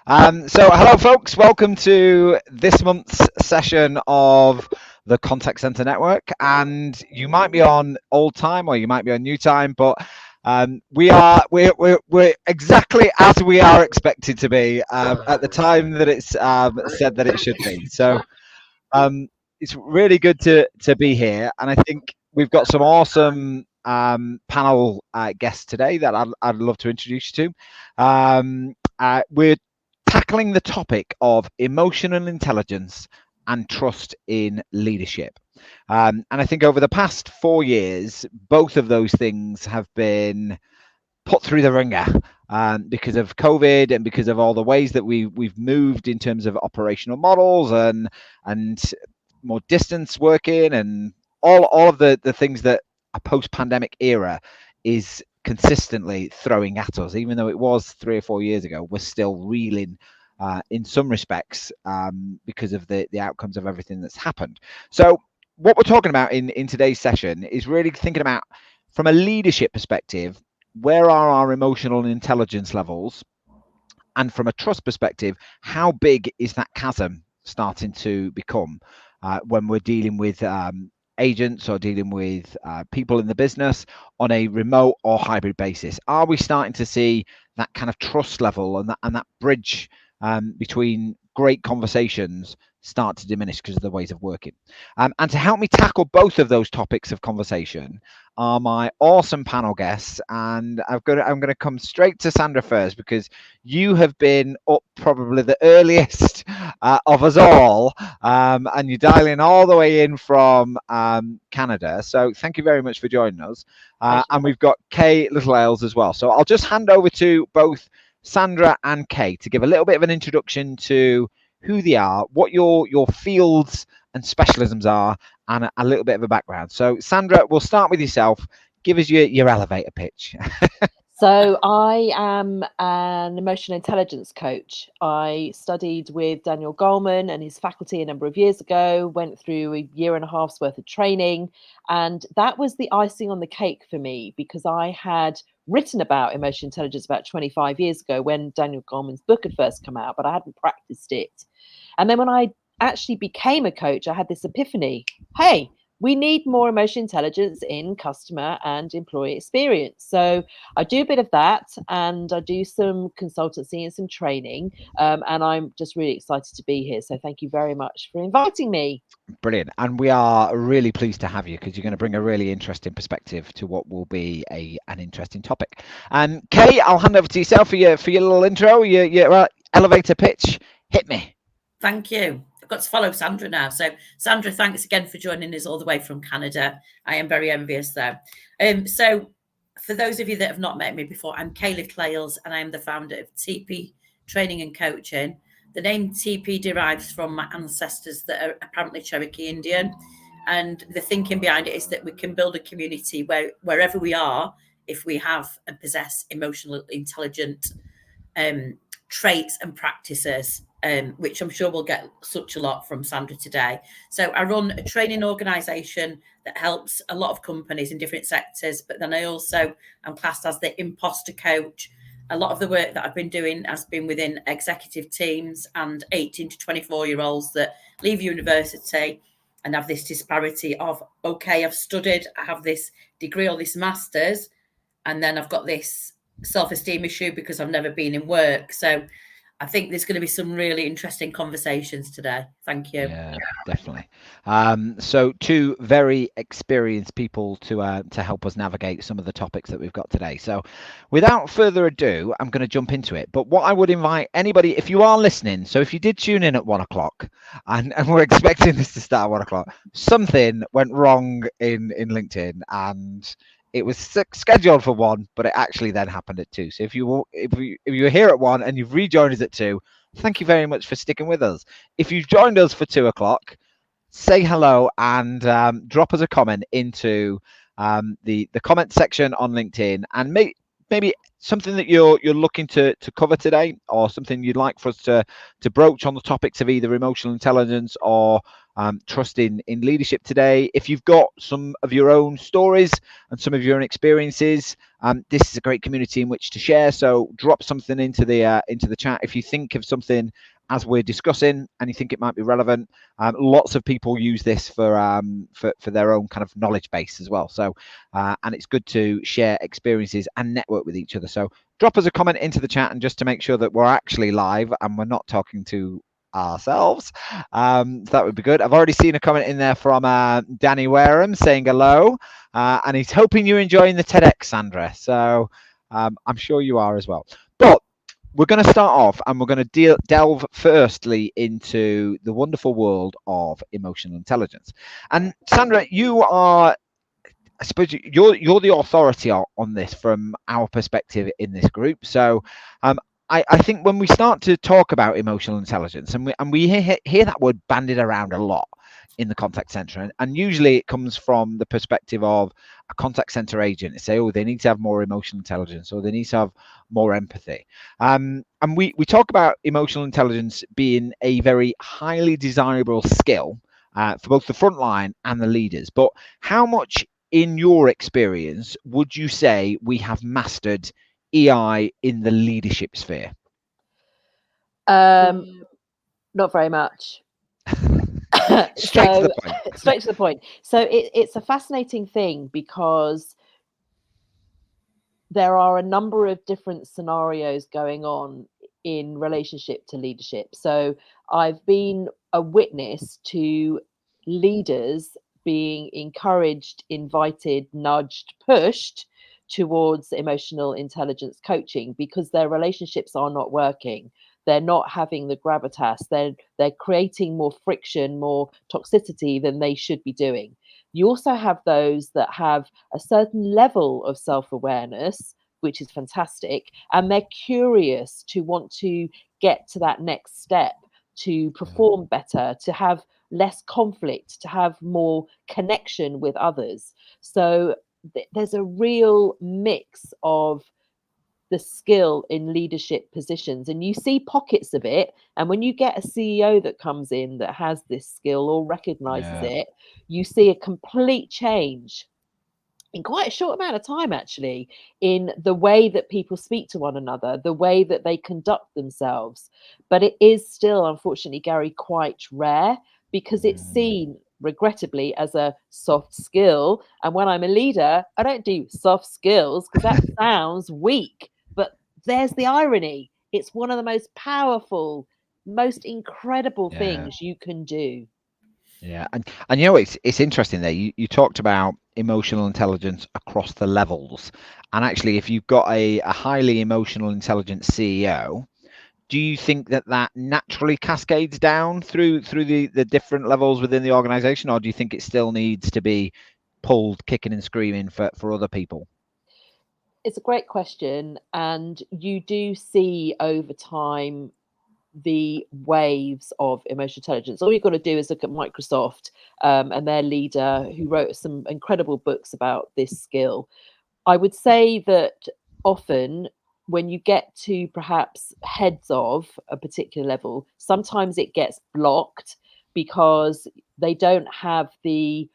So hello folks, welcome to this month's session of the Contact Center Network. And you might be on old time or you might be on new time, but we're exactly as we are expected to be at the time that it's said that it should be. So it's really good to be here, and I think we've got some awesome panel guests today that I'd love to introduce you to. We're tackling the topic of emotional intelligence and trust in leadership. And I think over the past 4 years, both of those things have been put through the ringer because of COVID and because of all the ways that we've moved in terms of operational models and more distance working and all of the things that a post-pandemic era is consistently throwing at us. Even though it was 3 or 4 years ago, we're still reeling in some respects because of the outcomes of everything that's happened. So what we're talking about in today's session is really thinking about, from a leadership perspective, where are our emotional intelligence levels? And from a trust perspective, how big is that chasm starting to become when we're dealing with agents or dealing with people in the business on a remote or hybrid basis? Are we starting to see that kind of trust level and that bridge between great conversations start to diminish because of the ways of working? And to help me tackle both of those topics of conversation are my awesome panel guests, and I'm going to come straight to Sandra first, because you have been up probably the earliest of us all, and you're dialing all the way in from Canada. So thank you very much for joining us. And we've got Kay Little Ales as well. So I'll just hand over to both Sandra and Kay to give a little bit of an introduction to who they are, what your fields and specialisms are, and a little bit of a background. So Sandra, we'll start with yourself. Give us your elevator pitch. So I am an emotional intelligence coach. I studied with Daniel Goleman and his faculty a number of years ago, went through a year and a half's worth of training. And that was the icing on the cake for me, because I had written about emotional intelligence about 25 years ago when Daniel Goleman's book had first come out, but I hadn't practiced it. And then when I actually became a coach, I had this epiphany. Hey, we need more emotional intelligence in customer and employee experience. So I do a bit of that, and I do some consultancy and some training. And I'm just really excited to be here. So thank you very much for inviting me. Brilliant. And we are really pleased to have you, because you're going to bring a really interesting perspective to what will be an interesting topic. And Kay, I'll hand over to yourself for your little intro, your elevator pitch. Hit me. Thank you. I've got to follow Sandra now. So, Sandra, thanks again for joining us all the way from Canada. I am very envious there. So, for those of you that have not met me before, I'm Kay Little Ales, and I am the founder of TP Training and Coaching. The name TP derives from my ancestors that are apparently Cherokee Indian. And the thinking behind it is that we can build a community where wherever we are, if we have and possess emotional intelligent traits and practices, which I'm sure we'll get such a lot from Sandra today. So I run a training organisation that helps a lot of companies in different sectors, but then I also am classed as the imposter coach. A lot of the work that I've been doing has been within executive teams and 18 to 24-year-olds that leave university and have this disparity of, okay, I've studied, I have this degree or this master's, and then I've got this self-esteem issue because I've never been in work. So I think there's going to be some really interesting conversations today. Thank you. Yeah, definitely. So two very experienced people to help us navigate some of the topics that we've got today. So without further ado, I'm going to jump into it. But what I would invite anybody, if you are listening, so if you did tune in at 1 o'clock and we're expecting this to start at 1 o'clock, something went wrong in LinkedIn, and it was scheduled for 1, but it actually then happened at 2. So if you're here at 1 and you've rejoined us at 2, thank you very much for sticking with us. If you've joined us for 2 o'clock, say hello and drop us a comment into the comment section on LinkedIn, and maybe something that you're looking to cover today, or something you'd like for us to broach on the topics of either emotional intelligence or trust in leadership today? If you've got some of your own stories and some of your own experiences, this is a great community in which to share. So drop something into the chat if you think of something as we're discussing and you think it might be relevant. Lots of people use this for their own kind of knowledge base as well. So and it's good to share experiences and network with each other. So drop us a comment into the chat, and just to make sure that we're actually live and we're not talking to ourselves, so that would be good. I've already seen a comment in there from Danny Wareham saying hello, and he's hoping you're enjoying the TEDx, Sandra. So I'm sure you are as well. But we're going to start off, and we're going to delve firstly into the wonderful world of emotional intelligence. And Sandra, you are, I suppose you're the authority on this from our perspective in this group. So I think when we start to talk about emotional intelligence, and we hear that word bandied around a lot in the contact center, and usually it comes from the perspective of a contact center agent. They say, oh, they need to have more emotional intelligence, or they need to have more empathy. And we talk about emotional intelligence being a very highly desirable skill for both the frontline and the leaders. But how much, in your experience, would you say we have mastered EI in the leadership sphere? Not very much. Straight to the point. Straight to the point. So it's a fascinating thing, because there are a number of different scenarios going on in relationship to leadership. So I've been a witness to leaders being encouraged, invited, nudged, pushed towards emotional intelligence coaching because their relationships are not working. They're not having the gravitas. They're creating more friction, more toxicity than they should be doing. You also have those that have a certain level of self-awareness, which is fantastic, and they're curious to want to get to that next step, to perform better, to have less conflict, to have more connection with others. So there's a real mix of the skill in leadership positions, and you see pockets of it. And when you get a CEO that comes in that has this skill or recognizes it, you see a complete change in quite a short amount of time, actually, in the way that people speak to one another, the way that they conduct themselves. But it is still, unfortunately, Gary, quite rare, because it's seen, regrettably, as a soft skill. And when I'm a leader, I don't do soft skills because that sounds weak. But there's the irony. It's one of the most powerful, most incredible things you can do. Yeah, and you know, it's interesting there. You talked about emotional intelligence across the levels, and actually, if you've got a highly emotional intelligent CEO, do you think that naturally cascades down through the different levels within the organization, or do you think it still needs to be pulled kicking and screaming for other people? It's a great question, and you do see over time the waves of emotional intelligence. All you've got to do is look at Microsoft and their leader, who wrote some incredible books about this skill. I would say that often when you get to perhaps heads of a particular level, sometimes it gets blocked because they don't have the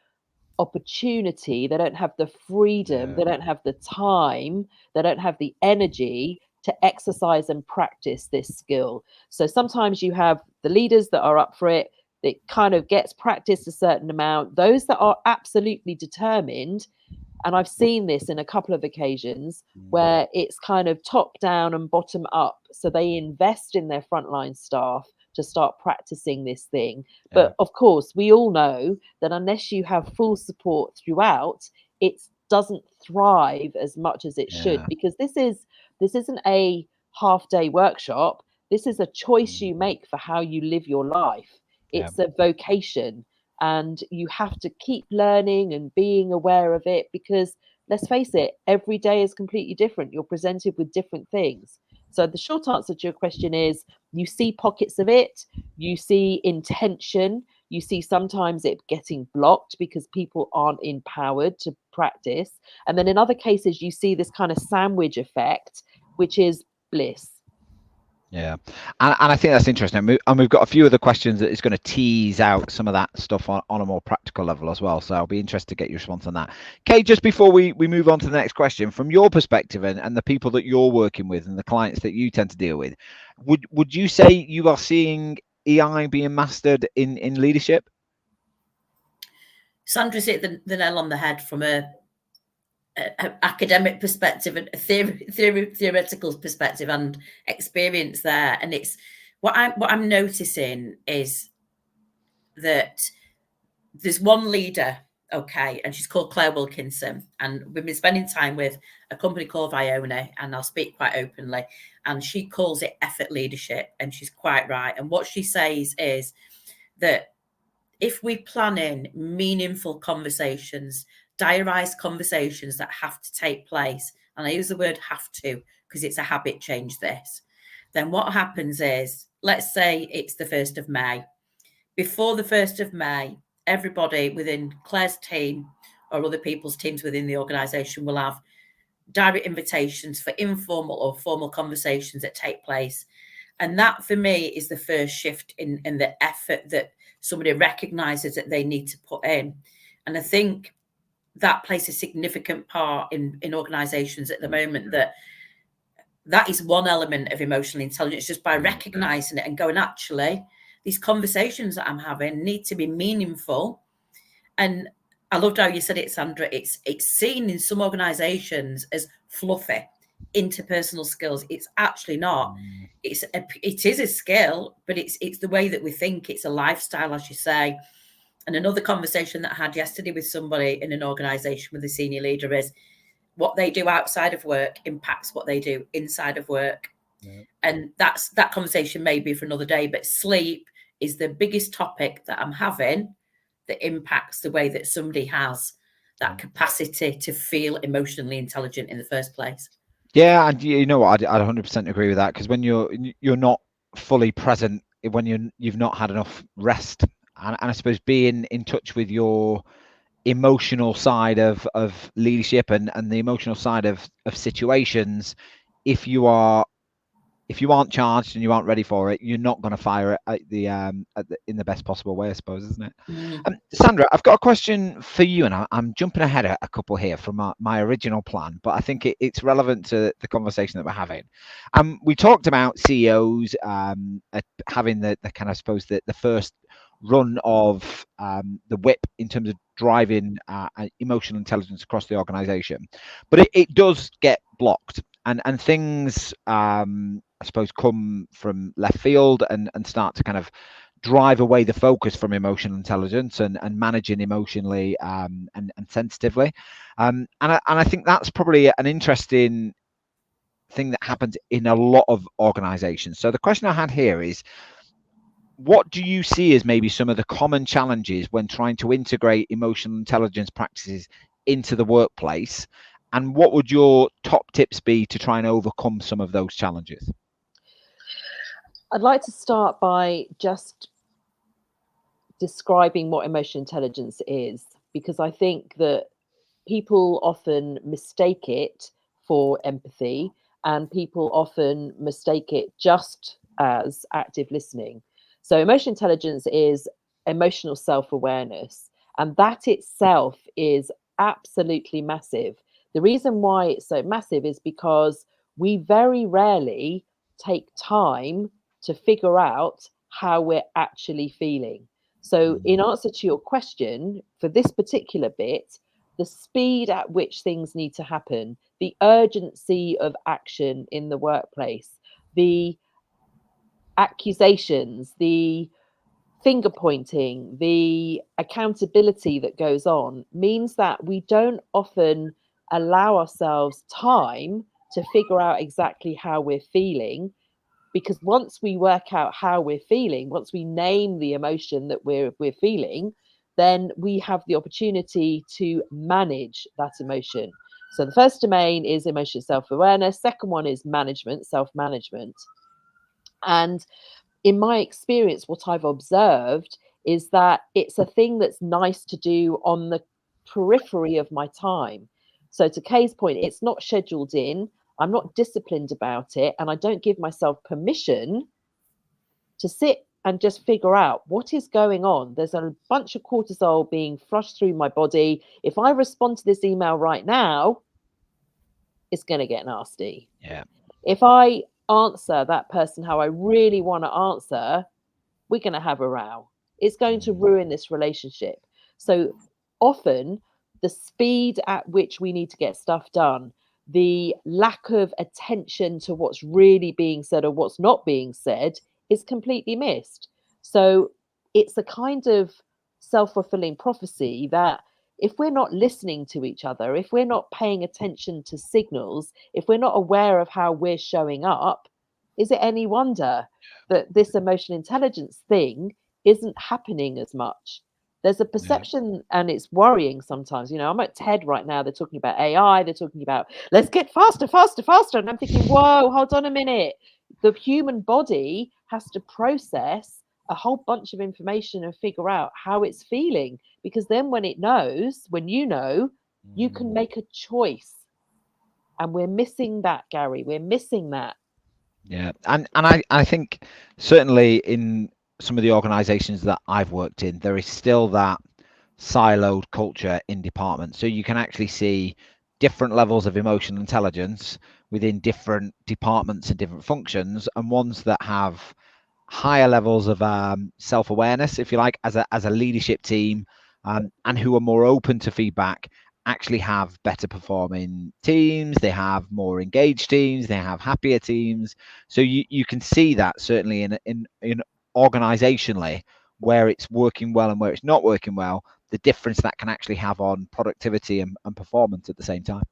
opportunity, they don't have the freedom, they don't have the time, they don't have the energy to exercise and practice this skill. So sometimes you have the leaders that are up for it, it kind of gets practiced a certain amount. Those that are absolutely determined, and I've seen this in a couple of occasions where it's kind of top down and bottom up. So they invest in their frontline staff to start practicing this thing. But of course, we all know that unless you have full support throughout, it doesn't thrive as much as it should, because this isn't a half-day workshop. This is a choice you make for how you live your life. It's a vocation, and you have to keep learning and being aware of it, because let's face it, every day is completely different. You're presented with different things. So the short answer to your question is, you see pockets of it, you see intention, you see sometimes it getting blocked because people aren't empowered to practice. And then in other cases, you see this kind of sandwich effect which is bliss. Yeah, and I think that's interesting. And we've got a few other questions that is going to tease out some of that stuff on a more practical level as well. So I'll be interested to get your response on that. Kate, just before we move on to the next question, from your perspective and the people that you're working with and the clients that you tend to deal with, would you say you are seeing EI being mastered in leadership? Sandra's hit the nail on the head from a academic perspective and a theoretical perspective and experience there. And it's what I'm noticing is that there's one leader, okay, and she's called Claire Wilkinson, and we've been spending time with a company called Viona, and I'll speak quite openly, and she calls it effort leadership, and she's quite right. And what she says is that if we plan in meaningful conversations, diarised conversations that have to take place, and I use the word have to because it's a habit change, this, then what happens is, let's say it's the 1st of May. Before the 1st of May, everybody within Claire's team or other people's teams within the organisation will have direct invitations for informal or formal conversations that take place. And that, for me, is the first shift in the effort that somebody recognises that they need to put in. And I think that plays a significant part in organisations at the moment, that is one element of emotional intelligence, just by recognising it and going, actually, these conversations that I'm having need to be meaningful. And I loved how you said it, Sandra. It's seen in some organisations as fluffy, interpersonal skills. It's actually not. It is a skill, but it's the way that we think. It's a lifestyle, as you say. And another conversation that I had yesterday with somebody in an organisation with a senior leader is what they do outside of work impacts what they do inside of work. Yeah. And that conversation may be for another day, but sleep is the biggest topic that I'm having that impacts the way that somebody has that capacity to feel emotionally intelligent in the first place. Yeah, and you know what, I'd 100% agree with that, because when you're not fully present, when you've not had enough rest, and I suppose being in touch with your emotional side of leadership and the emotional side of situations, if you aren't charged and you aren't ready for it, you're not going to fire it in the best possible way, I suppose, isn't it? Sandra, I've got a question for you, and I'm jumping ahead a couple here from my original plan, but I think it's relevant to the conversation that we're having. We talked about CEOs having the kind of, I suppose, the first run of the whip in terms of driving emotional intelligence across the organization, but it does get blocked, and things I suppose come from left field and start to kind of drive away the focus from emotional intelligence and managing emotionally and sensitively, and I think that's probably an interesting thing that happens in a lot of organizations. So the question I had here is, what do you see as maybe some of the common challenges when trying to integrate emotional intelligence practices into the workplace? And what would your top tips be to try and overcome some of those challenges? I'd like to start by just describing what emotional intelligence is, because I think that people often mistake it for empathy, and people often mistake it just as active listening. So emotional intelligence is emotional self-awareness, and that itself is absolutely massive. The reason why it's so massive is because we very rarely take time to figure out how we're actually feeling. So in answer to your question, for this particular bit, the speed at which things need to happen, the urgency of action in the workplace, the accusations, the finger pointing, the accountability that goes on means that we don't often allow ourselves time to figure out exactly how we're feeling, because once we work out how we're feeling, once we name the emotion that we're feeling, then we have the opportunity to manage that emotion. So the first domain is emotional self-awareness. Second one is management, self-management. And in my experience, what I've observed is that it's a thing that's nice to do on the periphery of my time. So to Kay's point, it's not scheduled in. I'm not disciplined about it, and I don't give myself permission to sit and just figure out what is going on. There's a bunch of cortisol being flushed through my body. If I respond to this email right now, it's going to get nasty. Yeah. If I answer that person how I really want to answer, we're going to have a row. It's going to ruin this relationship. So often, the speed at which we need to get stuff done, the lack of attention to what's really being said or what's not being said is completely missed. So it's a kind of self-fulfilling prophecy that if we're not listening to each other, if we're not paying attention to signals, if we're not aware of how we're showing up, is it any wonder that this emotional intelligence thing isn't happening as much? There's a perception, and it's worrying sometimes. You know, I'm at TED right now. They're talking about AI. They're talking about, let's get faster, faster, faster. And I'm thinking, whoa, hold on a minute. The human body has to process a whole bunch of information and figure out how it's feeling. Because then when it knows, when you know, you can make a choice. And we're missing that, Gary. We're missing that. Yeah, and I think certainly in some of the organisations that I've worked in, there is still that siloed culture in departments. So you can actually see different levels of emotional intelligence within different departments and different functions, and ones that have higher levels of self-awareness, if you like, as a leadership team, and who are more open to feedback, actually have better performing teams. They have more engaged teams. They have happier teams. So you can see that certainly in organizationally, where it's working well and where it's not working well, the difference that can actually have on productivity and performance at the same time.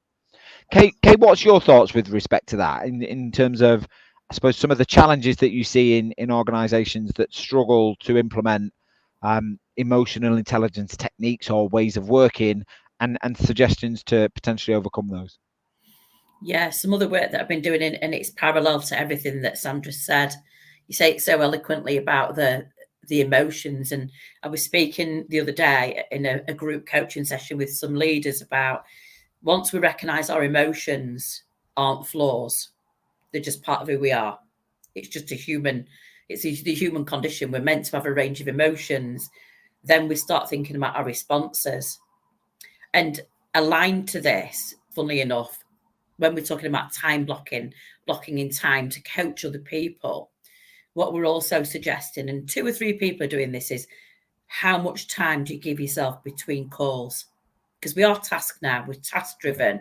Kate, what's your thoughts with respect to that in terms of, I suppose, some of the challenges that you see in organizations that struggle to implement emotional intelligence techniques or ways of working, and suggestions to potentially overcome those? Yeah, some other work that I've been doing, and it's parallel to everything that Sandra said. You say it so eloquently about the emotions. And I was speaking the other day in a group coaching session with some leaders about, once we recognize our emotions aren't flaws, they're just part of who we are. It's just it's the human condition. We're meant to have a range of emotions. Then we start thinking about our responses. And aligned to this, funnily enough, when we're talking about time blocking in time to coach other people, what we're also suggesting, and 2 or 3 people are doing this, is how much time do you give yourself between calls? Because we are tasked now, we're task driven.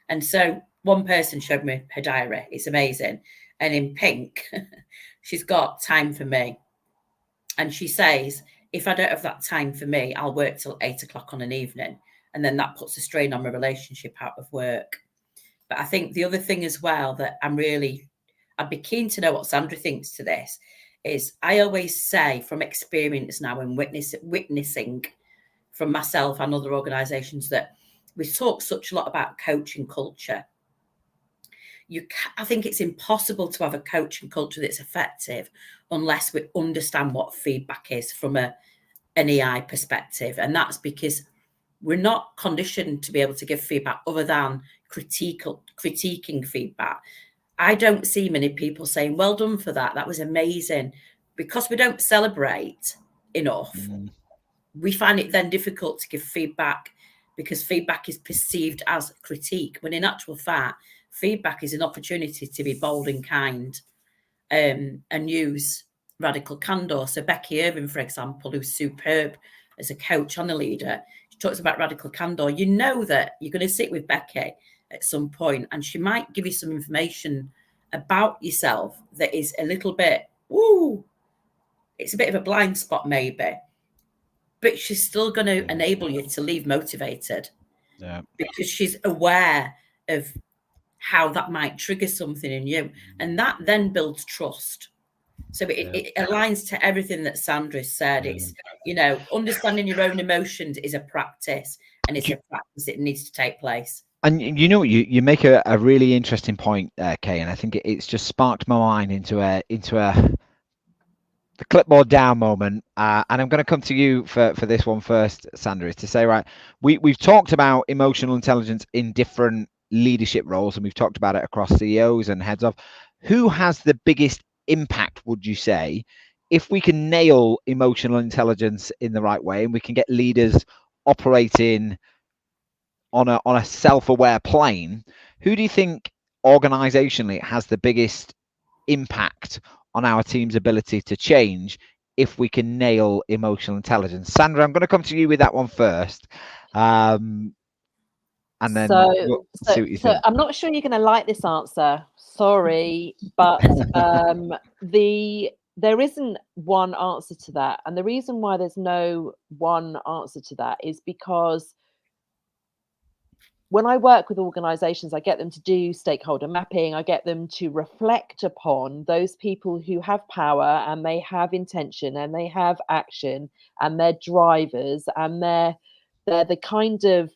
And so one person showed me her diary. It's amazing. And in pink, she's got time for me. And she says, if I don't have that time for me, I'll work till 8 o'clock on an evening. And then that puts a strain on my relationship out of work. But I think the other thing as well that I'd be keen to know what Sandra thinks to this, is I always say from experience now and witnessing from myself and other organisations, that we talk such a lot about coaching culture. I think it's impossible to have a coaching culture that's effective unless we understand what feedback is from an EI perspective. And that's because we're not conditioned to be able to give feedback other than critiquing feedback. I don't see many people saying, well done for that. That was amazing. Because we don't celebrate enough, we find it then difficult to give feedback, because feedback is perceived as critique, when in actual fact, feedback is an opportunity to be bold and kind, and use radical candor. So Becky Irving, for example, who's superb as a coach and a leader, she talks about radical candor. You know that you're going to sit with Becky at some point, and she might give you some information about yourself that is a little bit, it's a bit of a blind spot maybe, but she's still going to enable you to leave motivated, because she's aware of how that might trigger something in you. And that then builds trust. So it aligns to everything that Sandra said. It's, understanding your own emotions is a practice, and it's a practice that needs to take place. And you make a really interesting point, Kay, and I think it's just sparked my mind into the clipboard down moment. And I'm going to come to you for this one first, Sandra, is to say, right, we've talked about emotional intelligence in different leadership roles, and we've talked about it across CEOs and heads of, who has the biggest impact, would you say, if we can nail emotional intelligence in the right way and we can get leaders operating on a self-aware plane? Who do you think organizationally has the biggest impact on our team's ability to change if we can nail emotional intelligence? Sandra, I'm going to come to you with that one first, and then we'll see what you think. I'm not sure you're going to like this answer. Sorry, but there isn't one answer to that, and the reason why there's no one answer to that is because when I work with organizations, I get them to do stakeholder mapping. I get them to reflect upon those people who have power and they have intention and they have action and they're drivers and they're the kind of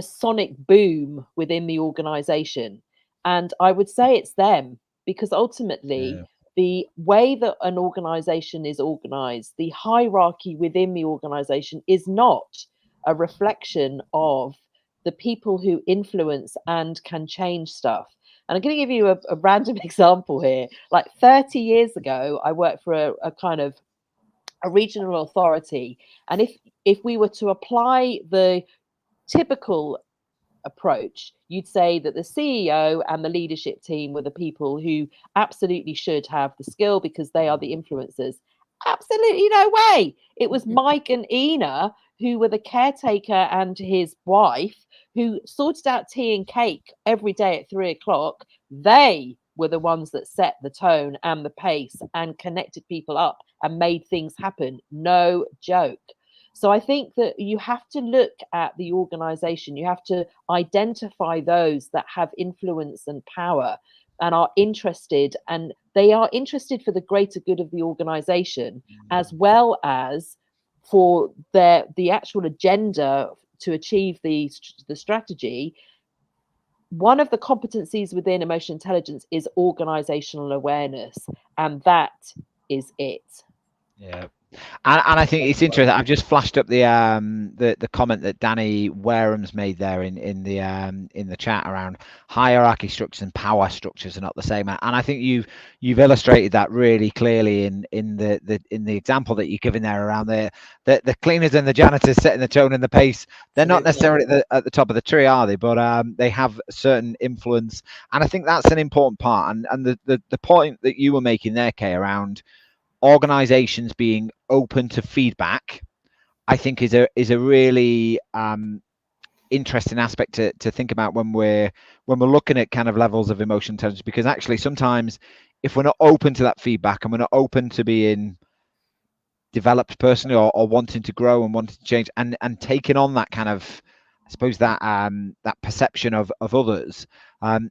sonic boom within the organization. And I would say it's them, because ultimately the way that an organization is organized, the hierarchy within the organization is not a reflection of the people who influence and can change stuff. And I'm going to give you a random example here. Like 30 years ago, I worked for a kind of a regional authority. And if we were to apply the typical approach, you'd say that the CEO and the leadership team were the people who absolutely should have the skill because they are the influencers. Absolutely no way. It was Mike and Ina who were the caretaker and his wife who sorted out tea and cake every day at 3 o'clock. They were the ones that set the tone and the pace and connected people up and made things happen. No joke. So I think that you have to look at the organization. You have to identify those that have influence and power and are interested, and they are interested for the greater good of the organization, as well as for the actual agenda to achieve the strategy. One of the competencies within emotional intelligence is organizational awareness, and that is it. Yeah. And I think it's interesting. I've just flashed up the comment that Danny Wareham's made there in the chat around hierarchy structures and power structures are not the same. And I think you've illustrated that really clearly in the example that you've given there around the cleaners and the janitors setting the tone and the pace. They're not necessarily at the top of the tree, are they? But they have certain influence, and I think that's an important part. And the point that you were making there, Kay, around organizations being open to feedback, I think is a really interesting aspect to think about when we're looking at kind of levels of emotional intelligence, because actually sometimes if we're not open to that feedback and we're not open to being developed personally or wanting to grow and wanting to change and taking on that kind of, I suppose, that perception of others,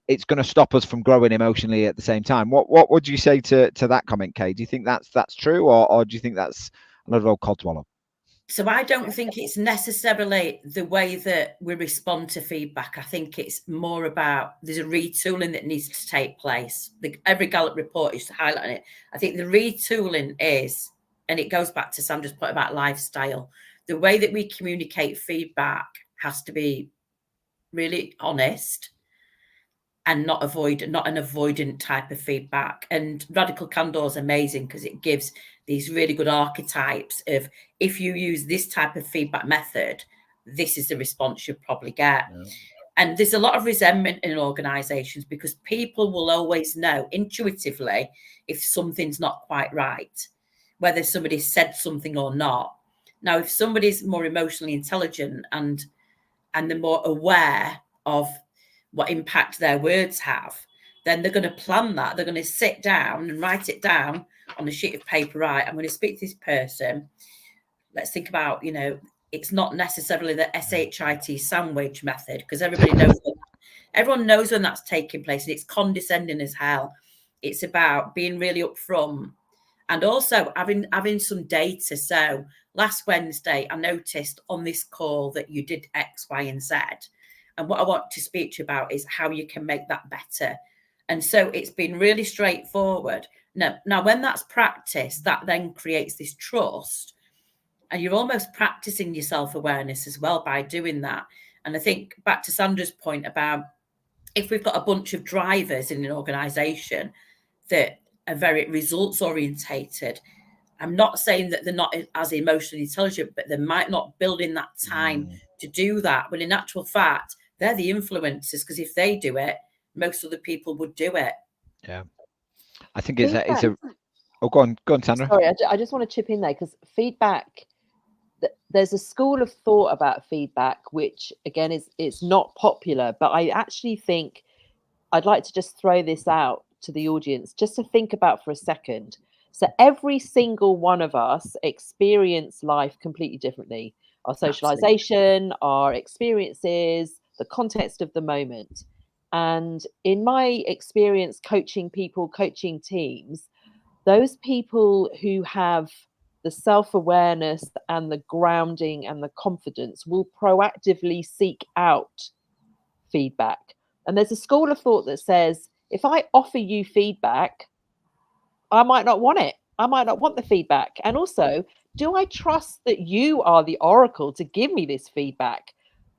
it's going to stop us from growing emotionally at the same time. What would you say to that comment, Kay? Do you think that's true, or do you think that's another old codswallop? So I don't think it's necessarily the way that we respond to feedback. I think it's more about there's a retooling that needs to take place. Every Gallup report is highlighting it. I think the retooling is, and it goes back to Sandra's point about lifestyle, the way that we communicate feedback has to be really honest and not an avoidant type of feedback. And radical candor is amazing because it gives these really good archetypes of, if you use this type of feedback method, this is the response you'll probably get. Yeah. And there's a lot of resentment in organizations because people will always know intuitively if something's not quite right, whether somebody said something or not. Now, if somebody's more emotionally intelligent and they're more aware of what impact their words have, then they're going to plan that. They're going to sit down and write it down on a sheet of paper. Right, I'm going to speak to this person. Let's think about, it's not necessarily the SHIT sandwich method, because everyone knows when that's taking place, and it's condescending as hell. It's about being really upfront and also having some data. So last Wednesday, I noticed on this call that you did X, Y, and Z. And what I want to speak to you about is how you can make that better. And so it's been really straightforward. Now, when that's practiced, that then creates this trust. And you're almost practicing your self-awareness as well by doing that. And I think back to Sandra's point about if we've got a bunch of drivers in an organization that are very results orientated, I'm not saying that they're not as emotionally intelligent, but they might not build in that time to do that. When in actual fact, they're the influencers, because if they do it, most other people would do it. Yeah, I think it's a. Oh, go on, Sandra. Sorry, I just want to chip in there, because feedback. There's a school of thought about feedback, which again is not popular, but I actually think I'd like to just throw this out to the audience just to think about for a second. So every single one of us experience life completely differently. Our socialization, our experiences, the context of the moment. And in my experience coaching people, coaching teams, those people who have the self-awareness and the grounding and the confidence will proactively seek out feedback. And there's a school of thought that says, if I offer you feedback, I might not want it. I might not want the feedback. And also, do I trust that you are the oracle to give me this feedback?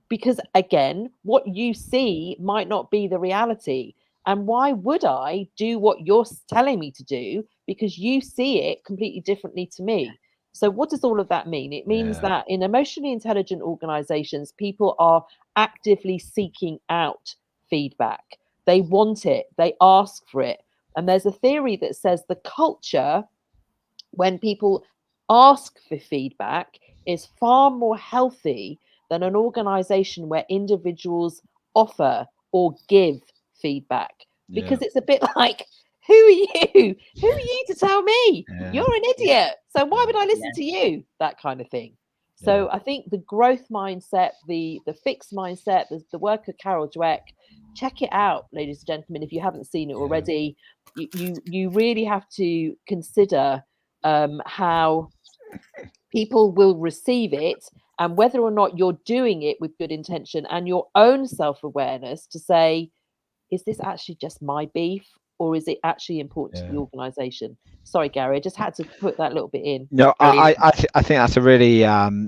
Because again, what you see might not be the reality. And why would I do what you're telling me to do? Because you see it completely differently to me. So what does all of that mean? It means that in emotionally intelligent organizations, people are actively seeking out feedback. They want it, they ask for it. And there's a theory that says the culture, when people ask for feedback, is far more healthy than an organization where individuals offer or give feedback. Because it's a bit like, who are you? Who are you to tell me? You're an idiot. So why would I listen to you? That kind of thing. So I think the growth mindset, the fixed mindset, the work of Carol Dweck, check it out, ladies and gentlemen, if you haven't seen it already. You really have to consider how people will receive it, and whether or not you're doing it with good intention and your own self-awareness to say, is this actually just my beef, or is it actually important to the organization? Sorry, Gary, I just had to put that little bit in. No, I think that's a really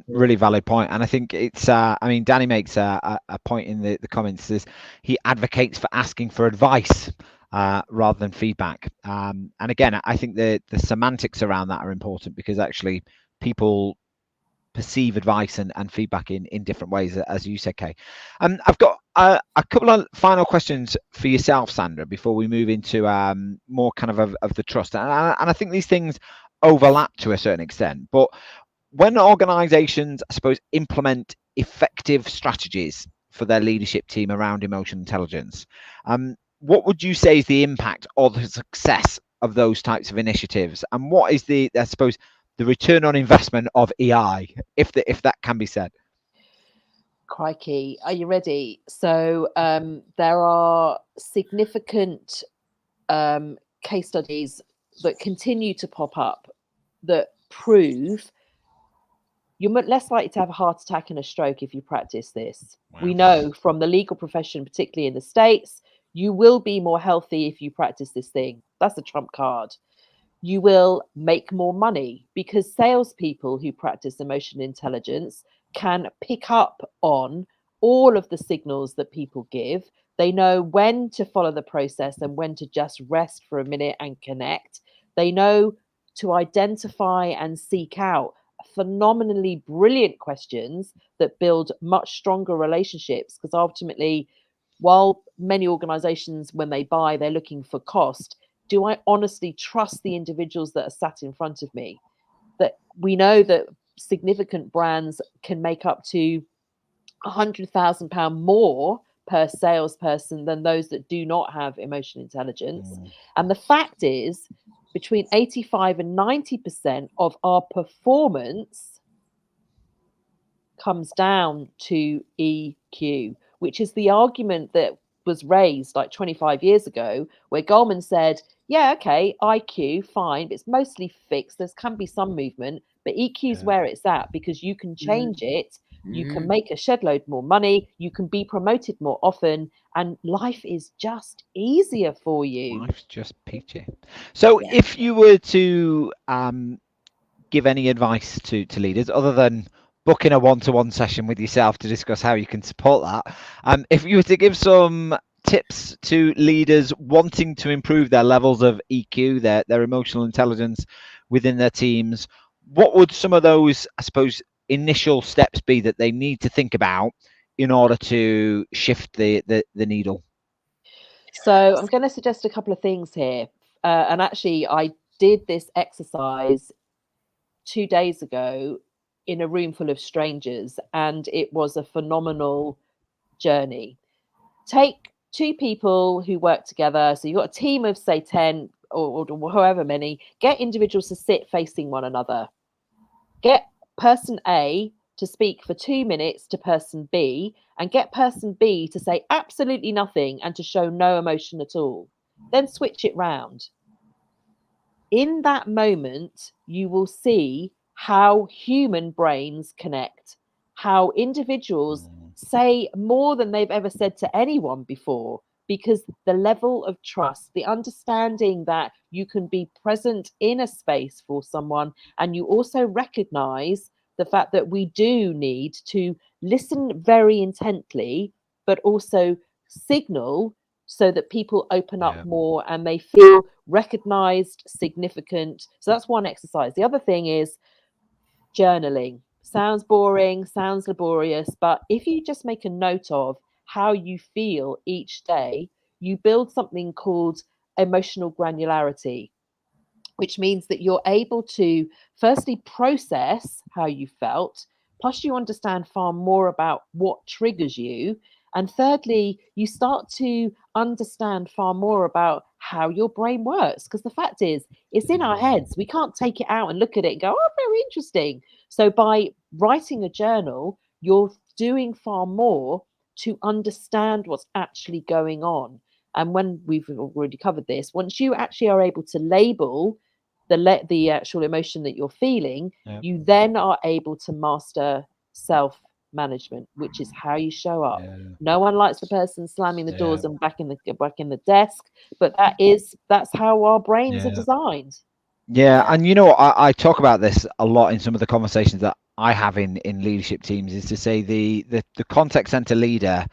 really valid point, and I think it's I mean, Danny makes a point in the comments, is he advocates for asking for advice rather than feedback, and again, I think the semantics around that are important, because actually people perceive advice and feedback in different ways, as you said, Kay. I've got a couple of final questions for yourself, Sandra, before we move into more kind of the trust, and I think these things overlap to a certain extent. But when organizations, I suppose, implement effective strategies for their leadership team around emotional intelligence, what would you say is the impact or the success of those types of initiatives, and what is the, I suppose, the return on investment of EI, if that can be said? Crikey, are you ready? So there are significant case studies that continue to pop up that prove you're less likely to have a heart attack and a stroke if you practice this. Wow. We know from the legal profession, particularly in the States, you will be more healthy if you practice this thing. That's a trump card. You will make more money, because salespeople who practice emotional intelligence can pick up on all of the signals that people give. They know when to follow the process and when to just rest for a minute and connect. They know to identify and seek out phenomenally brilliant questions that build much stronger relationships, because ultimately, while many organizations, when they buy, they're looking for cost, do I honestly trust the individuals that are sat in front of me? That we know that significant brands can make up to £100,000 more per salesperson than those that do not have emotional intelligence. And the fact is, between 85 and 90% of our performance comes down to EQ, which is the argument that was raised like 25 years ago, where Goldman said, yeah, okay, IQ, fine, but it's mostly fixed. There can be some movement, but EQ is where it's at, because you can change it. You can make a shed load more money. You can be promoted more often, and life is just easier for you. Life's just peachy. So if you were to give any advice to leaders, other than booking a one-to-one session with yourself to discuss how you can support that, if you were to give some tips to leaders wanting to improve their levels of EQ, their emotional intelligence within their teams, what would some of those, I suppose, initial steps be that they need to think about in order to shift the needle? So I'm going to suggest a couple of things here. And actually, I did this exercise 2 days ago in a room full of strangers, and it was a phenomenal journey. Take two people who work together. So you've got a team of, say, 10 or however many, get individuals to sit facing one another. Get person A to speak for 2 minutes to person B, and get person B to say absolutely nothing and to show no emotion at all. Then switch it round. In that moment, you will see how human brains connect, how individuals say more than they've ever said to anyone before, because the level of trust, the understanding that you can be present in a space for someone, and you also recognize the fact that we do need to listen very intently, but also signal so that people open up more and they feel recognized, significant. So that's one exercise. The other thing is journaling. Sounds boring, sounds laborious, but if you just make a note of how you feel each day, you build something called emotional granularity, which means that you're able to firstly process how you felt, plus you understand far more about what triggers you. And thirdly, you start to understand far more about how your brain works. Because the fact is, it's in our heads. We can't take it out and look at it and go, oh, very interesting. So by writing a journal, you're doing far more to understand what's actually going on. And when we've already covered this, once you actually are able to label the actual emotion that you're feeling, you then are able to master self management, which is how you show up. No one likes the person slamming the doors and back in the desk, but that's how our brains are designed. And I talk about this a lot in some of the conversations that I have in leadership teams, is to say the contact center leader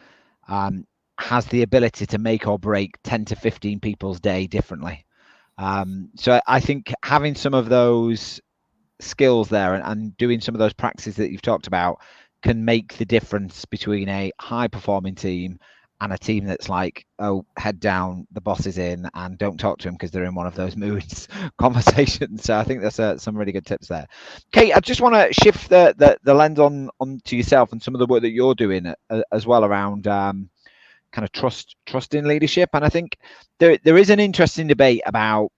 has the ability to make or break 10 to 15 people's day differently. So I think having some of those skills there and doing some of those practices that you've talked about can make the difference between a high performing team and a team that's like, oh, head down, the boss is in, and don't talk to him because they're in one of those moods conversations. So I think that's some really good tips there. Kate, I just want to shift the lens on to yourself and some of the work that you're doing as well around kind of trust in leadership. And I think there is an interesting debate about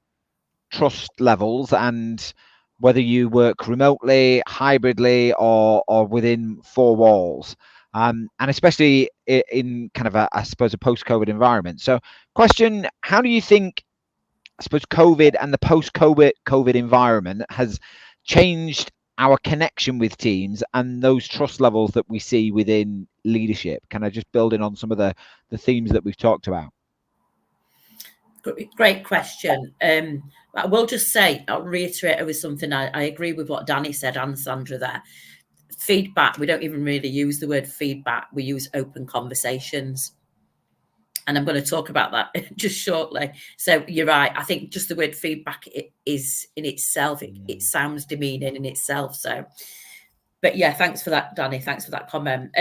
trust levels and whether you work remotely, hybridly, or within four walls, and especially in kind of I suppose a post-COVID environment. So, question: how do you think, I suppose, COVID and the post-COVID environment has changed our connection with teams and those trust levels that we see within leadership? Can I just build in on some of the themes that we've talked about? Great question. I will just say, I'll reiterate with something. I agree with what Danny said and Sandra there. Feedback, we don't even really use the word feedback. We use open conversations. And I'm going to talk about that just shortly. So you're right. I think just the word feedback is in itself, it sounds demeaning in itself. So, but yeah, thanks for that, Danny. Thanks for that comment.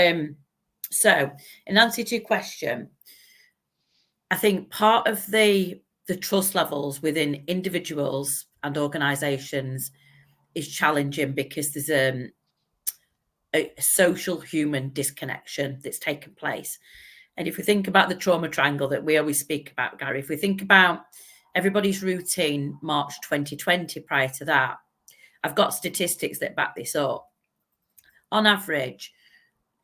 So in answer to your question, I think part of the trust levels within individuals and organizations is challenging because there's a social human disconnection that's taken place. And if we think about the trauma triangle that we always speak about, Gary, if we think about everybody's routine March 2020 prior to that, I've got statistics that back this up. On average,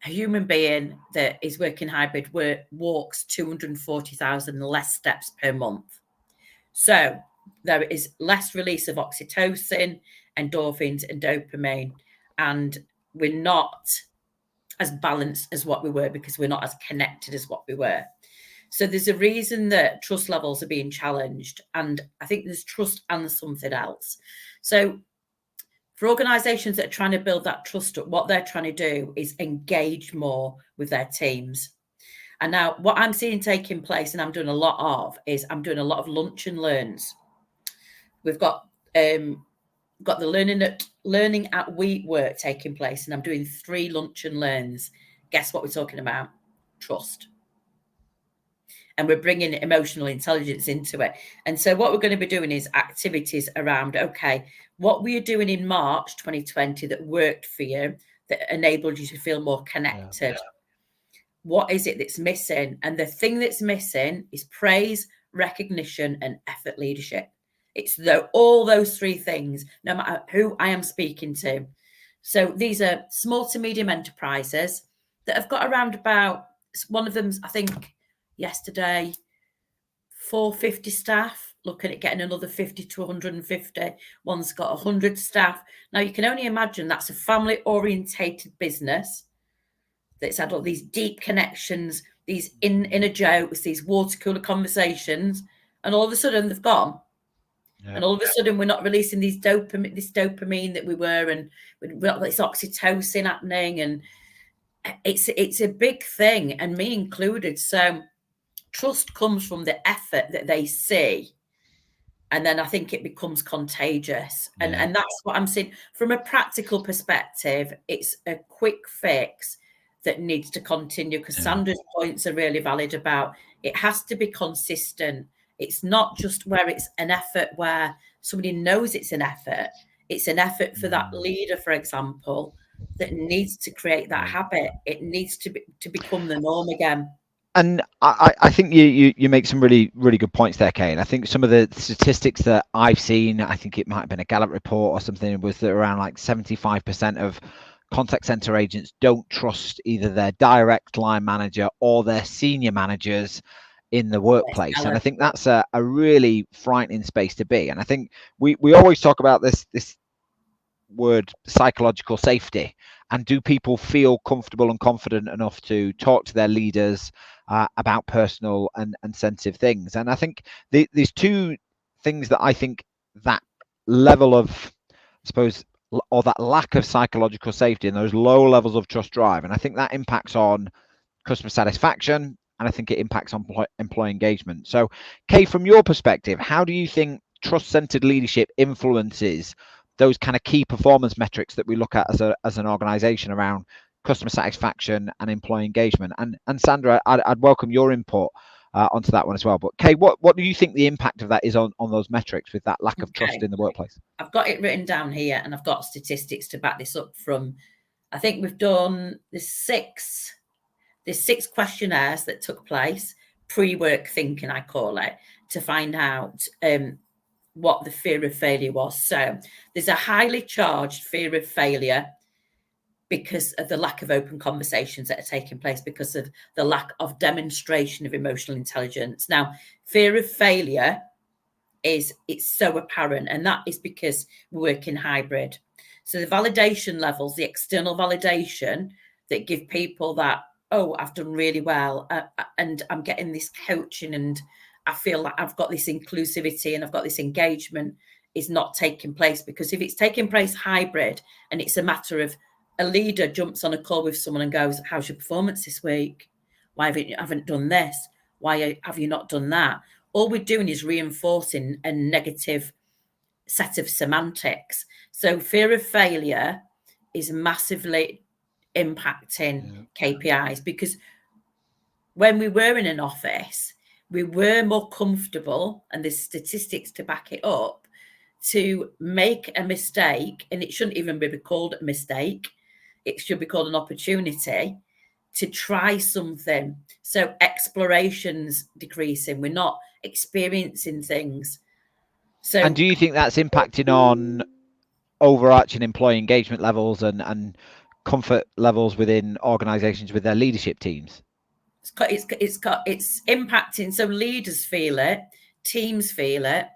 a human being that is working hybrid walks 240,000 less steps per month. So there is less release of oxytocin, endorphins, and dopamine, and we're not as balanced as what we were because we're not as connected as what we were. So there's a reason that trust levels are being challenged, and I think there's trust and something else. So for organizations that are trying to build that trust up, what they're trying to do is engage more with their teams. And now what I'm seeing taking place, and I'm doing a lot of, is I'm doing a lot of lunch and learns. We've got the learning at work taking place, and I'm doing 3 lunch and learns. Guess what we're talking about? Trust. And we're bringing emotional intelligence into it. And so what we're going to be doing is activities around, okay, what were you doing in March 2020 that worked for you, that enabled you to feel more connected? What is it that's missing? And the thing that's missing is praise, recognition, and effort leadership. It's all those 3 things, no matter who I am speaking to. So these are small to medium enterprises that have got around about, one of them's, I think, yesterday, 450 staff, looking at getting another 50 to 150. One's got 100 staff. Now, you can only imagine that's a family-orientated business that's had all these deep connections, these inner jokes, these water cooler conversations, and all of a sudden they've gone. Yep. And all of a sudden we're not releasing this dopamine that we were, and we've got this oxytocin happening, and it's a big thing, and me included. So trust comes from the effort that they see. And then I think it becomes contagious. And that's what I'm saying. From a practical perspective, it's a quick fix that needs to continue, because Sandra's points are really valid about it has to be consistent. It's not just where it's an effort where somebody knows it's an effort. It's an effort for that leader, for example, that needs to create that habit. It needs to become the norm again. And I think you make some really good points there, Kay. And I think some of the statistics that I've seen, I think it might have been a Gallup report or something, was that around like 75% of contact center agents don't trust either their direct line manager or their senior managers in the workplace. And I think that's a really frightening space to be. And I think we always talk about this word psychological safety, and do people feel comfortable and confident enough to talk to their leaders about personal and sensitive things? And I think there's 2 things that I think that level of, I suppose, or that lack of psychological safety and those low levels of trust drive, and I think that impacts on customer satisfaction, and I think it impacts on employee engagement. So Kay, from your perspective, how do you think trust-centered leadership influences those kind of key performance metrics that we look at as an organization around customer satisfaction and employee engagement? And Sandra, I'd welcome your input onto that one as well. But Kay, what do you think the impact of that is on those metrics with that lack of trust in the workplace? I've got it written down here, and I've got statistics to back this up from, I think we've done there's 6 questionnaires that took place, pre-work thinking, I call it, to find out what the fear of failure was. So there's a highly charged fear of failure because of the lack of open conversations that are taking place, because of the lack of demonstration of emotional intelligence. Now, fear of failure it's so apparent, and that is because we work in hybrid. So the validation levels, the external validation that give people that, oh, I've done really well, and I'm getting this coaching, and I feel like I've got this inclusivity and I've got this engagement, is not taking place. Because if it's taking place hybrid, and it's a matter of a leader jumps on a call with someone and goes, how's your performance this week? Why haven't done this? Why have you not done that? All we're doing is reinforcing a negative set of semantics. So fear of failure is massively impacting KPIs, because when we were in an office, we were more comfortable, and there's statistics to back it up, to make a mistake, and it shouldn't even be called a mistake. It should be called an opportunity to try something. So exploration's decreasing. We're not experiencing things. So, and do you think that's impacting on overarching employee engagement levels and comfort levels within organizations with their leadership teams? It's impacting. So leaders feel it, teams feel it,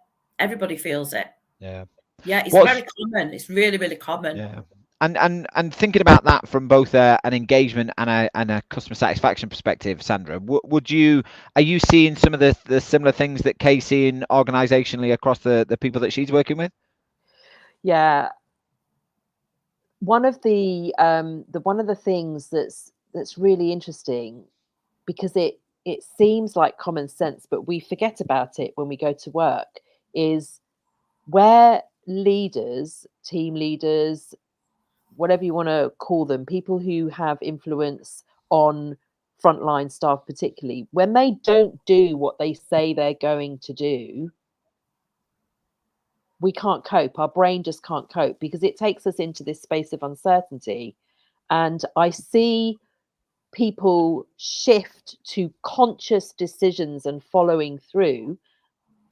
everybody feels it. It's very common. It's really common. And thinking about that from both an engagement and a customer satisfaction perspective, Sandra, are you seeing some of the similar things that Kay's seeing organizationally across the people that she's working with? Yeah. One of the things that's really interesting because it seems like common sense, but we forget about it when we go to work, is where leaders, team leaders, whatever you want to call them, people who have influence on frontline staff particularly, when they don't do what they say they're going to do, we can't cope. Our brain just can't cope, because it takes us into this space of uncertainty. And I see people shift to conscious decisions and following through,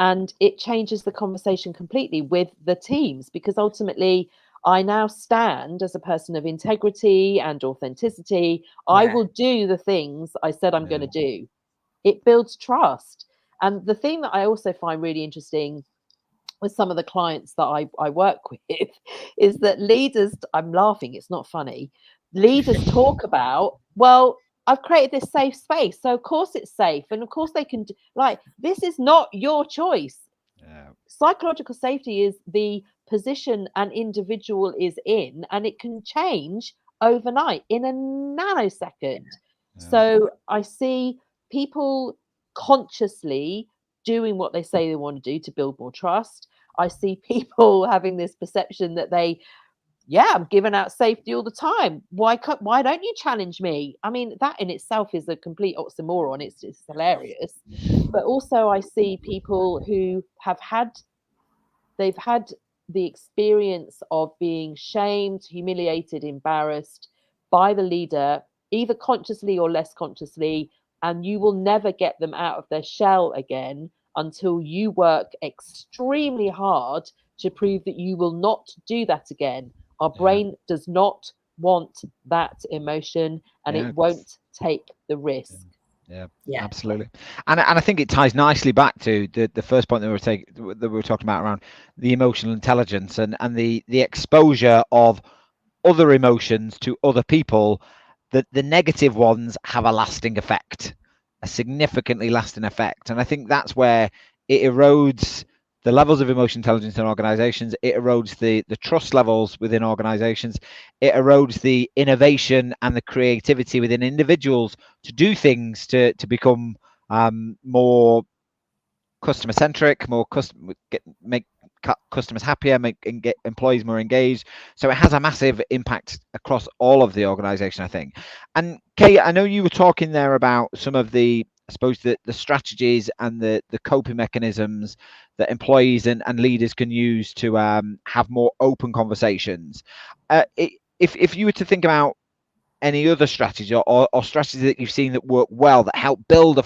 and it changes the conversation completely with the teams, because ultimately I now stand as a person of integrity and authenticity. I will do the things I said I'm going to do. It builds trust. And the thing that I also find really interesting with some of the clients that I work with is that leaders, I'm laughing, it's not funny, leaders talk about, well, I've created this safe space, so of course it's safe, and of course they can like, this is not your choice. Psychological safety is the position an individual is in, and it can change overnight in a nanosecond. So I see people consciously doing what they say they want to do to build more trust. I see people having this perception that I'm giving out safety all the time. Why don't you challenge me? I mean, that in itself is a complete oxymoron. It's hilarious. But also I see people who they've had the experience of being shamed, humiliated, embarrassed by the leader, either consciously or less consciously, and you will never get them out of their shell again until you work extremely hard to prove that you will not do that again. Our brain does not want that emotion, and it won't take the risk. Yeah, absolutely. And I think it ties nicely back to the first point that we were talking about around the emotional intelligence and the exposure of other emotions to other people. The negative ones have a lasting effect, a significantly lasting effect. And I think that's where it erodes the levels of emotional intelligence in organizations. It erodes the trust levels within organizations. It erodes the innovation and the creativity within individuals to do things to become more customer centric, more make customers happier, get employees more engaged. So it has a massive impact across all of the organization, I think. And Kate, I know you were talking there about some of the, I suppose, the strategies and the coping mechanisms that employees and leaders can use to have more open conversations. If you were to think about any other strategy or strategies that you've seen that work well, that help build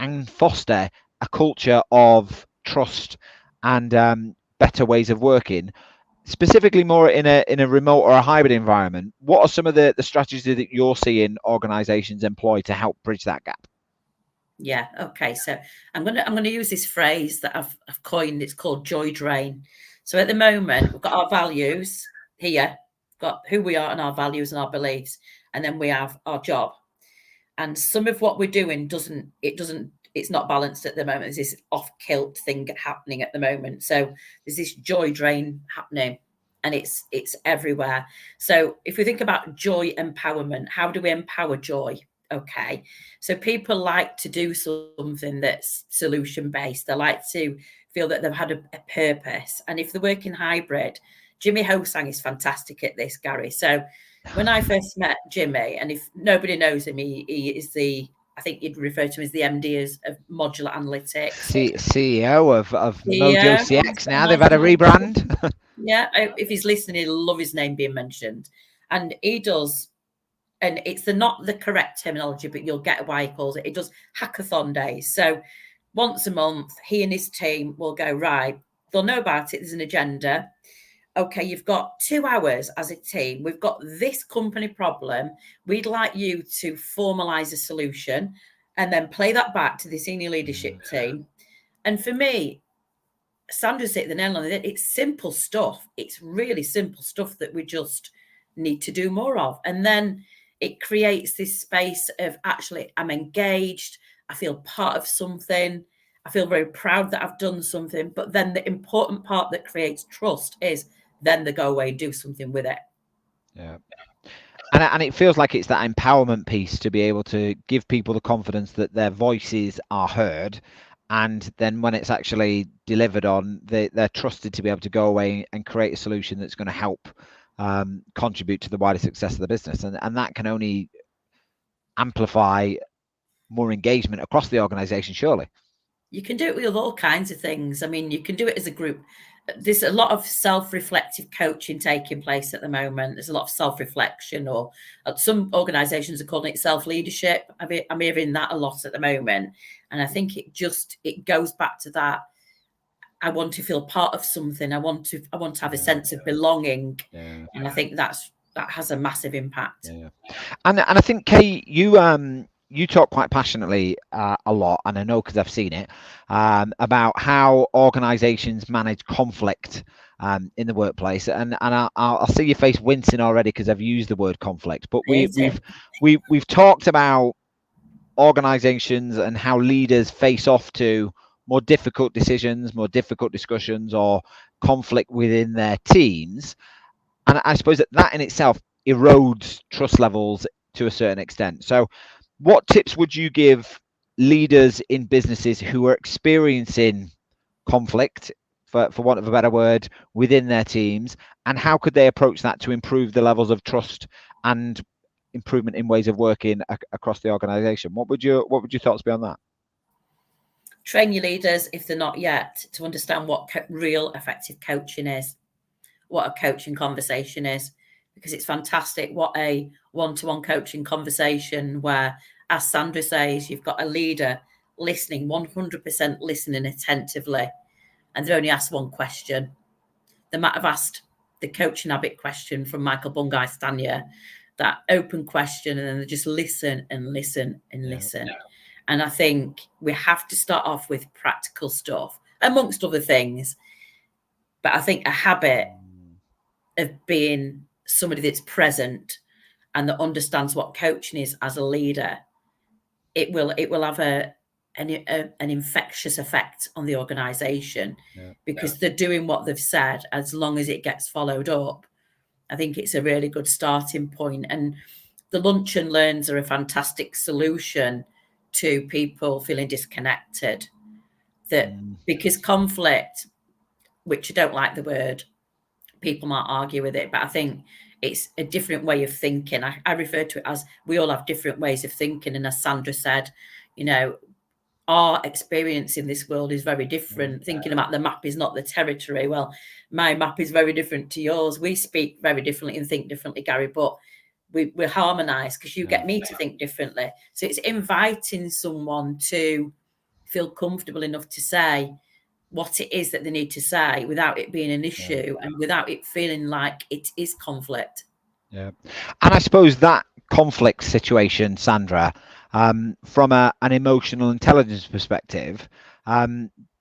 and foster a culture of trust and better ways of working, specifically more in a remote or a hybrid environment, what are some of the strategies that you're seeing organizations employ to help bridge that gap? Yeah. Okay. So I'm gonna use this phrase that I've coined. It's called joy drain. So at the moment, we've got our values here, we've got who we are and our values and our beliefs, and then we have our job. And some of what we're doing it's not balanced at the moment. There's this off kilt thing happening at the moment. So there's this joy drain happening, and it's everywhere. So if we think about joy empowerment, how do we empower joy? Okay, so people like to do something that's solution based. They like to feel that they've had a purpose. And if they're working hybrid, Jimmy Hosang is fantastic at this, Gary. So when I first met Jimmy, and if nobody knows him, he is I think you'd refer to him as the MD of Modular Analytics. CEO of Mojo CX now. They've had a rebrand. Yeah, if he's listening, he'll love his name being mentioned. And he does, and it's not the correct terminology, but you'll get why he calls it. He does hackathon days. So once a month, he and his team will go, right, they'll know about it. There's an agenda. Okay, you've got 2 hours as a team. We've got this company problem. We'd like you to formalize a solution and then play that back to the senior leadership team. And for me, Sandra's hit the nail on it. It's simple stuff. It's really simple stuff that we just need to do more of. And then it creates this space of actually, I'm engaged. I feel part of something. I feel very proud that I've done something. But then the important part that creates trust is then they go away and do something with it. Yeah. And it feels like it's that empowerment piece to be able to give people the confidence that their voices are heard, and then when it's actually delivered on, they're trusted to be able to go away and create a solution that's going to help contribute to the wider success of the business, and that can only amplify more engagement across the organization, surely. You can do it with all kinds of things. I mean, you can do it as a group. There's a lot of self-reflective coaching taking place at the moment. There's a lot of self-reflection, or some organizations are calling it self-leadership. I'm hearing that a lot at the moment. And I think it goes back to that. I want to feel part of something. I want to have a sense of belonging. Yeah. And I think that has a massive impact. Yeah. And I think, Kate, you talk quite passionately a lot, and I know because I've seen it, about how organizations manage conflict in the workplace, and I'll see your face wincing already because I've used the word conflict, but we've talked about organizations and how leaders face off to more difficult decisions, more difficult discussions, or conflict within their teams, and I suppose that in itself erodes trust levels to a certain extent. So what tips would you give leaders in businesses who are experiencing conflict, for want of a better word, within their teams, and how could they approach that to improve the levels of trust and improvement in ways of working across the organization? What would your thoughts be on that? Train your leaders, if they're not yet, to understand what real effective coaching is, what a coaching conversation is, because it's fantastic what a one-to-one coaching conversation where, as Sandra says, you've got a leader listening, 100% listening attentively, and they only ask one question. They might have asked the coaching habit question from Michael Bungay Stanier, that open question, and then they just listen and listen and listen. Yeah. And I think we have to start off with practical stuff, amongst other things. But I think a habit of being somebody that's present and that understands what coaching is as a leader, it will have an infectious effect on the organization, because they're doing what they've said. As long as it gets followed up, I think it's a really good starting point. And the lunch and learns are a fantastic solution to people feeling disconnected. Because conflict, which I don't like the word, people might argue with it, but I think it's a different way of thinking. I refer to it as we all have different ways of thinking. And as Sandra said, our experience in this world is very different. Thinking about the map is not the territory. Well, my map is very different to yours. We speak very differently and think differently, Gary, but we're harmonized because you get me to think differently. So it's inviting someone to feel comfortable enough to say what it is that they need to say without it being an issue and without it feeling like it is conflict. Yeah. And I suppose that conflict situation, Sandra, from an emotional intelligence perspective,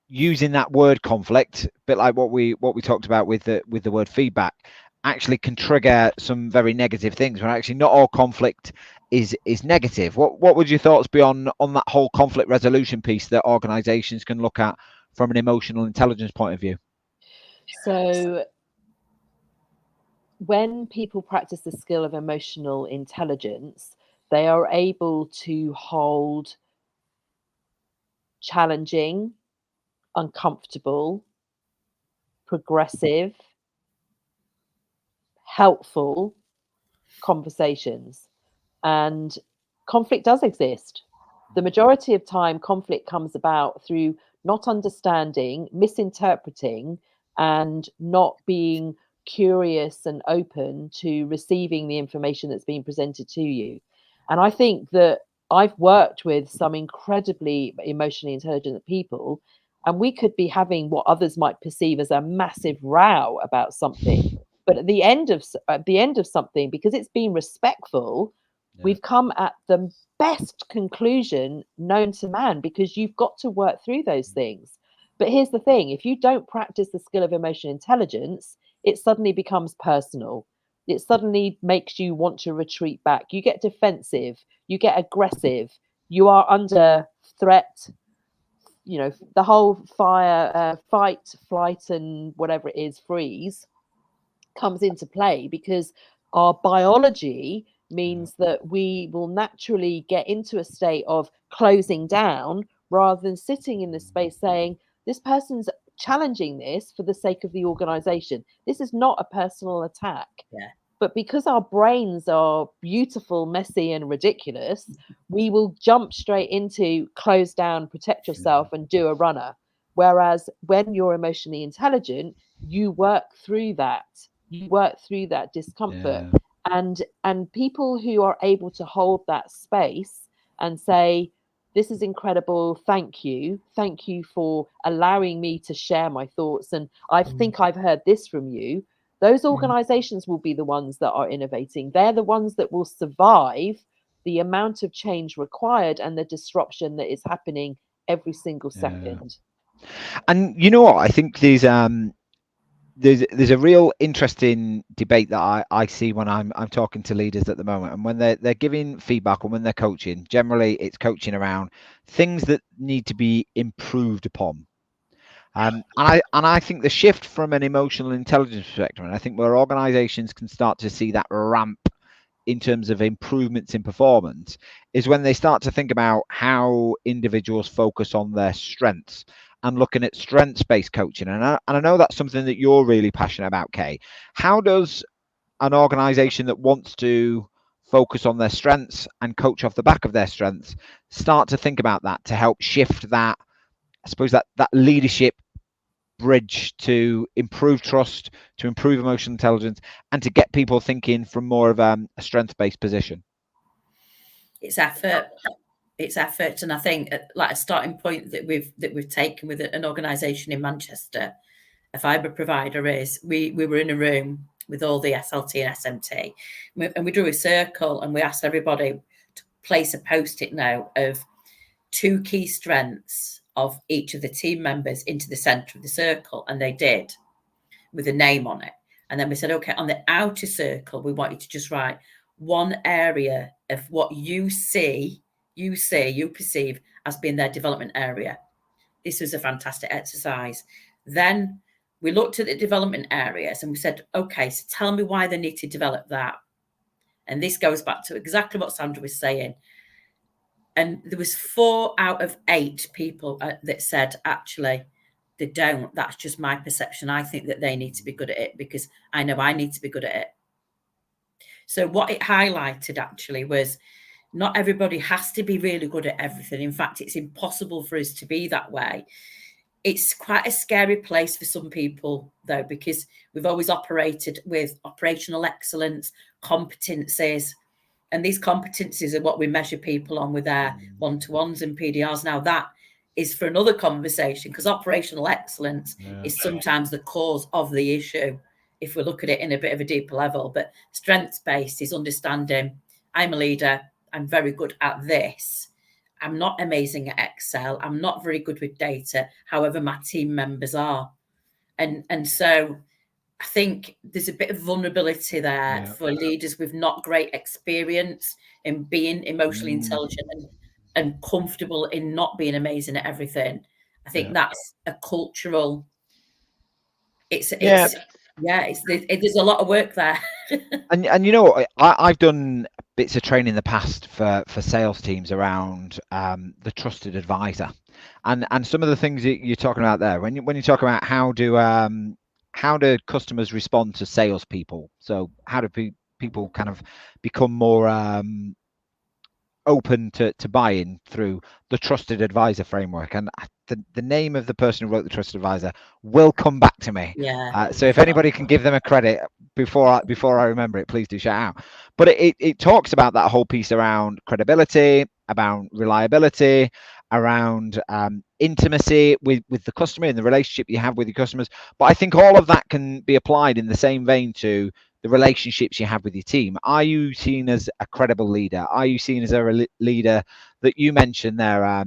using that word conflict, a bit like what we talked about with the word feedback, actually can trigger some very negative things. When actually not all conflict is negative. What would your thoughts be on that whole conflict resolution piece that organizations can look at from an emotional intelligence point of view? So when people practice the skill of emotional intelligence, they are able to hold challenging, uncomfortable, progressive, helpful conversations. And conflict does exist. The majority of time, conflict comes about through not understanding, misinterpreting, and not being curious and open to receiving the information that's being presented to you. And I think that I've worked with some incredibly emotionally intelligent people, and we could be having what others might perceive as a massive row about something. But at the end of something, because it's been respectful, we've come at the best conclusion known to man, because you've got to work through those things. But here's the thing: if you don't practice the skill of emotional intelligence, it suddenly becomes personal. It suddenly makes you want to retreat back. You get defensive, you get aggressive, you are under threat. The whole fight, flight, and whatever it is, freeze comes into play, because our biology means that we will naturally get into a state of closing down rather than sitting in the space saying, this person's challenging this for the sake of the organization. This is not a personal attack. Yeah. But because our brains are beautiful, messy, and ridiculous, we will jump straight into close down, protect yourself, and do a runner. Whereas when you're emotionally intelligent, you work through that. You work through that discomfort. Yeah. And people who are able to hold that space and say, this is incredible. Thank you. Thank you for allowing me to share my thoughts. And I think I've heard this from you. Those organizations will be the ones that are innovating. They're the ones that will survive the amount of change required and the disruption that is happening every single second. And you know what? I think there's a real interesting debate that I see when I'm talking to leaders at the moment, and when they're giving feedback and when they're coaching. Generally, it's coaching around things that need to be improved upon. And I think the shift from an emotional intelligence perspective, and I think where organizations can start to see that ramp in terms of improvements in performance, is when they start to think about how individuals focus on their strengths and looking at strengths-based coaching. And I know that's something that you're really passionate about, Kay. How does an organization that wants to focus on their strengths and coach off the back of their strengths start to think about that to help shift that, I suppose, that leadership bridge to improve trust, to improve emotional intelligence, and to get people thinking from more of a strength-based position? It's effort. It's effort, and I think like a starting point that we've taken with an organisation in Manchester, a fibre provider, is we were in a room with all the SLT and SMT, and we drew a circle and we asked everybody to place a post-it note of 2 key strengths of each of the team members into the centre of the circle, and they did, with a name on it. And then we said, okay, on the outer circle, we want you to just write one area of what you perceive as being their development area. This was a fantastic exercise. Then we looked at the development areas and we said, okay, so tell me why they need to develop that. And this goes back to exactly what Sandra was saying. And there was 4 out of 8 people that said, actually, they don't. That's just my perception. I think that they need to be good at it because I know I need to be good at it. So what it highlighted actually was not everybody has to be really good at everything. In fact, it's impossible for us to be that way. It's quite a scary place for some people, though, because we've always operated with operational excellence, competencies, and these competencies are what we measure people on with their one-to-ones and PDRs. Now, that is for another conversation, because operational excellence is sometimes the cause of the issue, if we look at it in a bit of a deeper level. But strengths-based is understanding, I'm a leader, I'm very good at this. I'm not amazing at Excel. I'm not very good with data. However, my team members are. And so I think there's a bit of vulnerability there for leaders with not great experience in being emotionally intelligent and comfortable in not being amazing at everything. I think that's a cultural. There's a lot of work there. And you know, I've done bits of training in the past for sales teams around the trusted advisor, and some of the things that you're talking about there when you talk about how do customers respond to salespeople. So how do people kind of become more open to buying through the trusted advisor framework? And the name of the person who wrote the trusted advisor will come back to me. So if anybody can give them a credit before I remember it, please do shout out. But it talks about that whole piece around credibility, about reliability, around intimacy with the customer and the relationship you have with your customers. But I think all of that can be applied in the same vein to the relationships you have with your team. Are you seen as a credible leader? Are you seen as a leader that you mentioned there,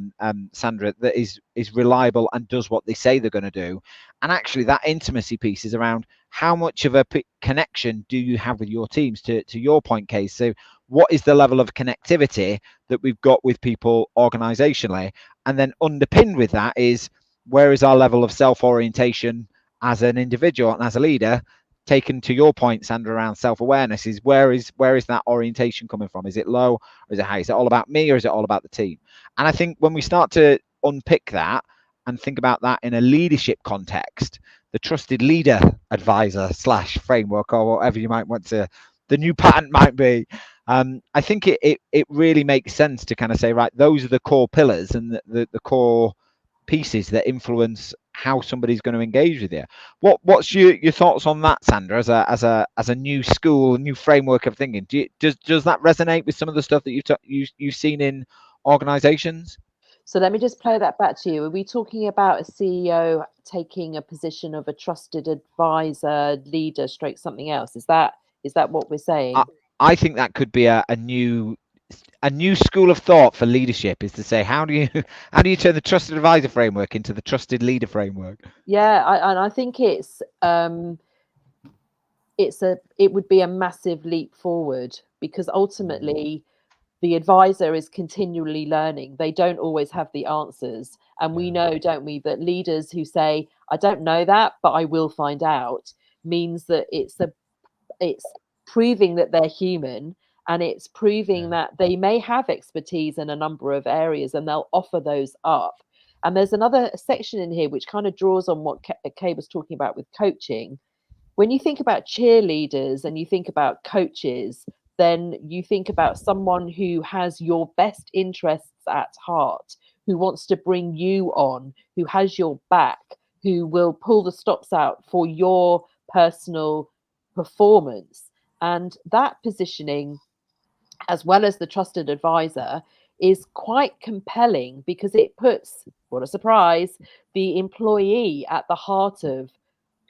Sandra, that is reliable and does what they say they're going to do? And actually that intimacy piece is around how much of a connection do you have with your teams, to your point, Case. So what is the level of connectivity that we've got with people organizationally? And then underpinned with that is, where is our level of self-orientation as an individual and as a leader taken to your point, Sandra, around self-awareness, is where is that orientation coming from? Is it low or is it high? Is it all about me or is it all about the team? And I think when we start to unpick that and think about that in a leadership context, the trusted leader advisor / framework, or whatever you might want to, the new patent might be, I think it really makes sense to kind of say, right, those are the core pillars and the core pieces that influence how somebody's going to engage with you. What's your thoughts on that, Sandra, as a new school, new framework of thinking? Does that resonate with some of the stuff that you've seen in organizations? So let me just play that back to you. Are we talking about a CEO taking a position of a trusted advisor, leader, stroke something else? Is that what we're saying? I think that could be a new school of thought for leadership, is to say, how do you turn the trusted advisor framework into the trusted leader framework? Yeah, I think it would be a massive leap forward, because ultimately the advisor is continually learning. They don't always have the answers. And we know, don't we, that leaders who say, I don't know that, but I will find out, means that it's proving that they're human, and it's proving that they may have expertise in a number of areas and they'll offer those up. And there's another section in here which kind of draws on what Kay was talking about with coaching. When you think about cheerleaders and you think about coaches, then you think about someone who has your best interests at heart, who wants to bring you on, who has your back, who will pull the stops out for your personal performance. And that positioning, as well as the trusted advisor, is quite compelling, because it puts, what a surprise, the employee at the heart of.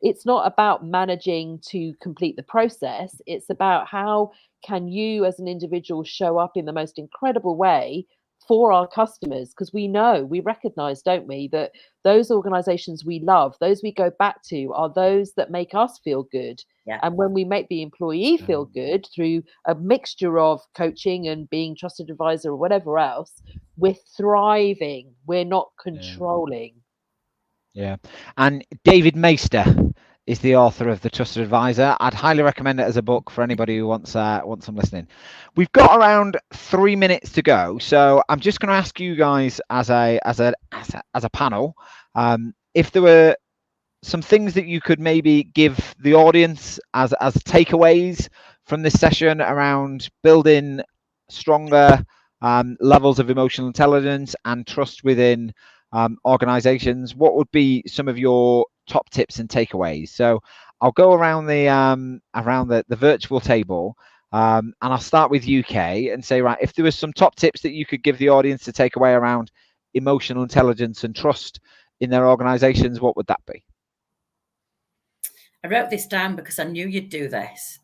It's not about managing to complete the process. It's about how can you as an individual show up in the most incredible way for our customers, because we recognize, don't we, that those organizations we love, those we go back to, are those that make us feel good. Yeah. And when we make the employee feel good through a mixture of coaching and being trusted advisor or whatever else, we're thriving. We're not controlling. Yeah. And David Maister is the author of The Trusted Advisor. I'd highly recommend it as a book for anybody who wants some listening. We've got around 3 minutes to go, so I'm just going to ask you guys as a panel, if there were some things that you could maybe give the audience as takeaways from this session around building stronger levels of emotional intelligence and trust within organizations. What would be some of your top tips and takeaways? So I'll go around the virtual table, and I'll start with UK and say, right, if there was some top tips that you could give the audience to take away around emotional intelligence and trust in their organizations, what would that be? I wrote this down because I knew you'd do this.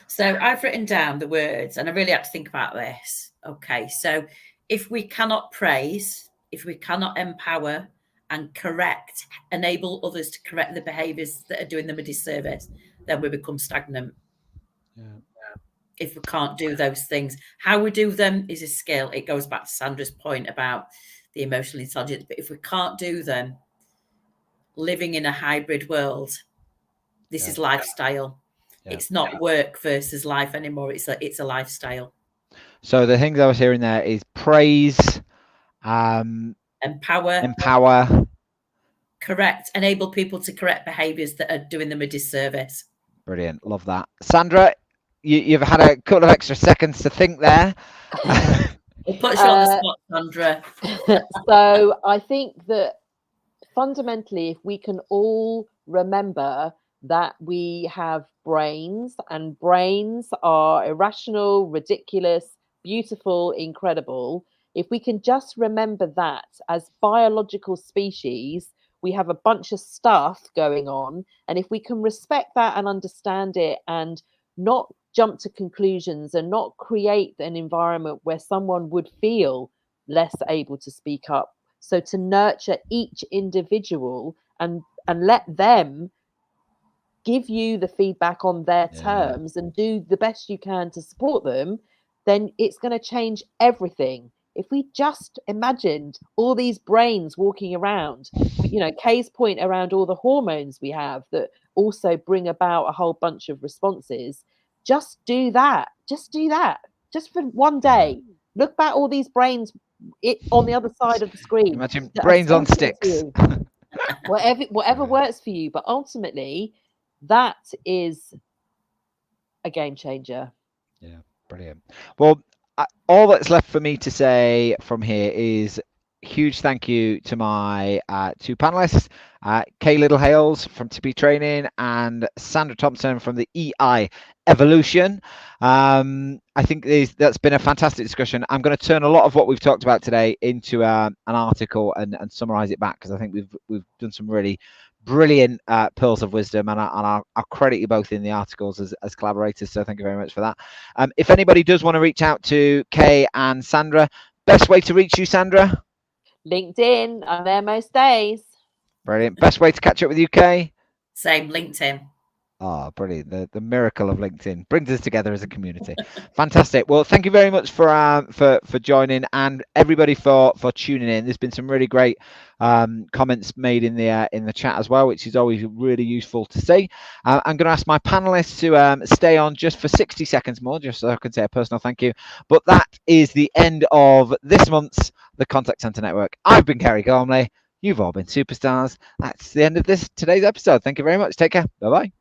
So I've written down the words, and I really had to think about this. Okay, so if we cannot praise, if we cannot empower and enable others to correct the behaviours that are doing them a disservice, then we become stagnant. Yeah. If we can't do those things, how we do them is a skill. It goes back to Sandra's point about the emotional intelligence. But if we can't do them, living in a hybrid world, this is lifestyle. It's not work versus life anymore. It's a lifestyle. So the things I was hearing there is praise, empower, correct, enable people to correct behaviours that are doing them a disservice. Brilliant, love that. Sandra, you've had a couple of extra seconds to think there. We'll put you on the spot, Sandra. So I think that fundamentally, if we can all remember that we have brains, and brains are irrational, ridiculous, beautiful, incredible. If we can just remember that as biological species, we have a bunch of stuff going on. And if we can respect that and understand it and not jump to conclusions and not create an environment where someone would feel less able to speak up. So to nurture each individual and let them give you the feedback on their terms and do the best you can to support them, then it's going to change everything. if we just imagined all these brains walking around, you know, Kay's point around all the hormones we have that also bring about a whole bunch of responses, just do that. Just do that. Just for one day. Look back all these brains on the other side of the screen. Imagine brains on talking to sticks. you. Whatever works for you, but ultimately that is a game changer. Yeah, brilliant. Well, all that's left for me to say from here is huge thank you to my two panelists, Kay Little-Hales from TP Training and Sandra Thompson from the EI Evolution. I think that's been a fantastic discussion. I'm going to turn a lot of what we've talked about today into an article and summarize it back, because I think we've done some really brilliant pearls of wisdom, and I'll credit you both in the articles as collaborators, so thank you very much for that. If anybody does want to reach out to Kay and Sandra, best way to reach you, Sandra? LinkedIn. I'm there most days. Brilliant. Best way to catch up with you, Kay? Same, LinkedIn. Oh, brilliant. The miracle of LinkedIn brings us together as a community. Fantastic. Well, thank you very much for joining, and everybody for tuning in. There's been some really great comments made in the chat as well, which is always really useful to see. I'm going to ask my panelists to stay on just for 60 seconds more, just so I can say a personal thank you. But that is the end of this month's The Contact Centre Network. I've been Kerry Gormley. You've all been superstars. That's the end of today's episode. Thank you very much. Take care. Bye-bye.